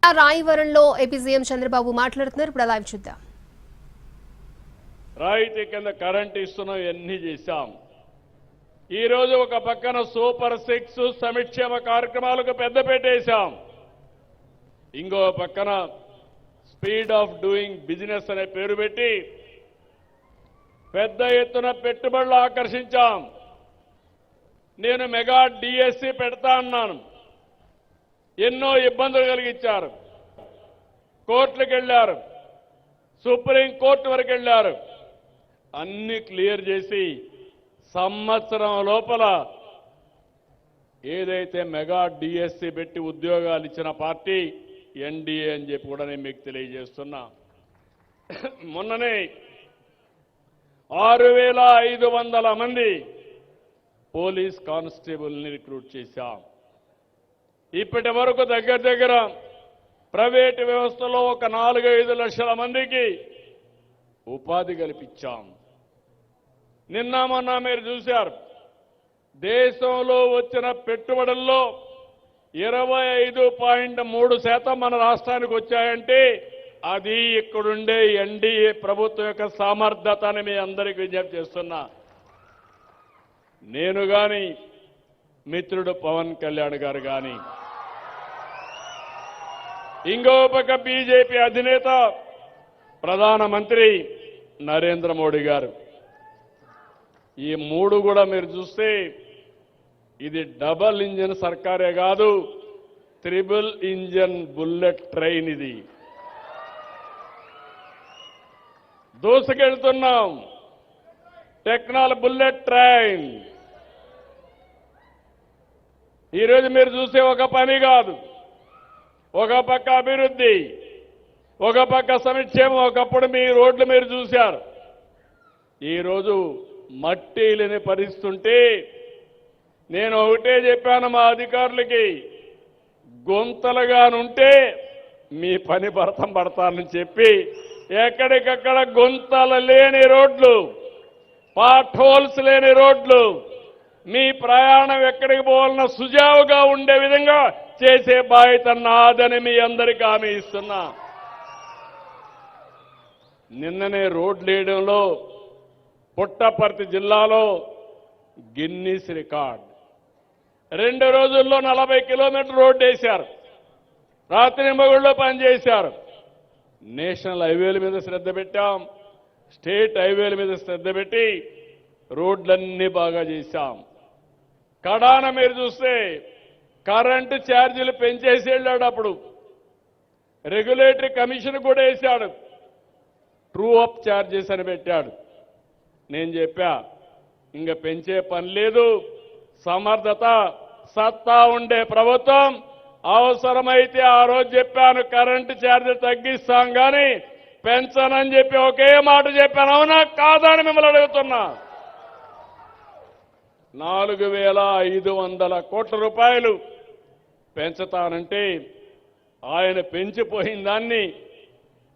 రాయవరంలో AP CM Chandrababu మాట్లాడుతున్నారు. ఇప్పుడు live చూద్దాం. రాయితీ కింద కరెంట్ ఇస్తున్నాం, ఎన్ని చేశాం. ఈ రోజు ఒక పక్కన సూపర్ 6 సంక్షేమ కార్యక్రమాలకు పెద్దపీట వేశాం. ఇంకో పక్కన స్పీడ్ ఆఫ్ డూయింగ్ బిజినెస్ అనే పేరు పెట్టి పెద్ద ఎత్తున పెట్టుబడులు ఆకర్షించాం. నేను మెగా డిఎస్సి పెడతా అన్నాను, ఎన్నో ఇబ్బందులు కలిగించారు. కోర్టులకు వెళ్లారు, సుప్రీంకోర్టు వరకు వెళ్లారు. అన్ని క్లియర్ చేసి సంవత్సరం లోపల ఏదైతే మెగా డిఎస్సి పెట్టి ఉద్యోగాలు ఇచ్చిన పార్టీ ఎన్డీఏ అని చెప్పి కూడా నేను మీకు తెలియజేస్తున్నా. మొన్ననే 6500 మంది పోలీస్ కానిస్టేబుల్ని రిక్రూట్ చేశాం. ఇప్పటి వరకు దగ్గర ప్రైవేటు వ్యవస్థలో ఒక 4-5 లక్షల మందికి ఉపాధి కల్పించాం. నిన్న మొన్న మీరు చూశారు, దేశంలో వచ్చిన పెట్టుబడుల్లో 25.3% మన రాష్ట్రానికి వచ్చాయంటే అది ఇక్కడుండే ఎన్డీఏ ప్రభుత్వం యొక్క సామర్థ్యత అని మీ అందరికీ విజ్ఞప్తి చేస్తున్నా. నేను గాని మిత్రుడు పవన్ కళ్యాణ్ గారు గాని, ఇంకో పక్క బీజేపీ అధినేత ప్రధానమంత్రి నరేంద్ర మోడీ గారు, ఈ మూడు కూడా మీరు చూస్తే ఇది డబల్ ఇంజన్ సర్కారే కాదు, త్రిబుల్ ఇంజన్ బుల్లెట్ ట్రైన్. ఇది దూసుకెళ్తున్నాం, టెక్నాలజీ బుల్లెట్ ట్రైన్. ఈరోజు మీరు చూసే ఒక పని కాదు, ఒక పక్క అభివృద్ధి, ఒక పక్క సంక్షేమం. ఒకప్పుడు మీ రోడ్లు మీరు చూశారు, ఈరోజు మట్టి లేని పరిస్థితుంటే నేను ఒకటే చెప్పాను మా అధికారులకి, గుంతలుగానుంటే మీ పని భరతం పడతానని చెప్పి ఎక్కడికక్కడ గుంతలు లేని రోడ్లు, పాట్ హోల్స్ లేని రోడ్లు, మీ ప్రయాణం ఎక్కడికి పోవాలన్నా సుజావుగా ఉండే విధంగా చేసే బాధ్యత నాదని మీ అందరికీ హామీ ఇస్తున్నా. నిన్ననే రోడ్లు వేయడంలో పుట్టపర్తి జిల్లాలో గిన్నీస్ రికార్డ్. 2 రోజుల్లో 40 కిలోమీటర్ల రోడ్డు వేశారు, రాత్రి మగుళ్ళలో పనిచేశారు. నేషనల్ హైవేల మీద శ్రద్ధ పెట్టాం, స్టేట్ హైవేల మీద శ్రద్ధ పెట్టి రోడ్లన్నీ బాగా చేశాం. కడాన మీరు చూస్తే కరెంటు ఛార్జీలు పెంచేసి వెళ్ళాడు. అప్పుడు రెగ్యులేటరీ కమిషన్ కూడా వేశాడు, ట్రూ అప్ ఛార్జెస్ అని పెట్టాడు. నేను చెప్పా, ఇంకా పెంచే పని లేదు, సమర్థత సత్తా ఉండే ప్రభుత్వం. అవసరమైతే ఆ రోజు చెప్పాను కరెంటు ఛార్జీలు తగ్గిస్తాం కానీ పెంచనని చెప్పి ఒకే మాట చెప్పాను. అవునా కాదా అని మిమ్మల్ని అడుగుతున్నా. 4500 కోట్ల రూపాయలు పెంచుతానంటే ఆయన పెంచిపోయిన దాన్ని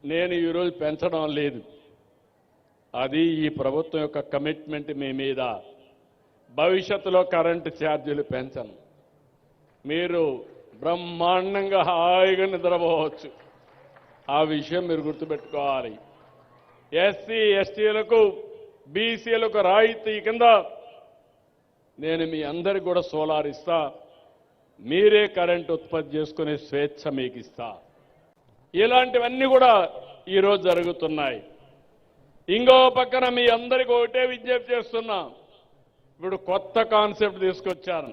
నేను ఈరోజు పెంచడం లేదు. అది ఈ ప్రభుత్వం యొక్క కమిట్మెంట్ మీ మీద. భవిష్యత్తులో కరెంటు ఛార్జీలు పెంచను, మీరు బ్రహ్మాండంగా హాయిగా నిద్రపోవచ్చు. ఆ విషయం మీరు గుర్తుపెట్టుకోవాలి. ఎస్సీ ఎస్టీలకు బీసీలకు రాయితీ కింద నేను మీ అందరికి కూడా సోలార్ ఇస్తా, మీరే కరెంటు ఉత్పత్తి చేసుకునే స్వేచ్ఛ మీకు ఇస్తా. ఇలాంటివన్నీ కూడా ఈరోజు జరుగుతున్నాయి. ఇంకో పక్కన మీ అందరికీ ఒకటే విజ్ఞప్తి చేస్తున్నా, ఇప్పుడు కొత్త కాన్సెప్ట్ తీసుకొచ్చాను.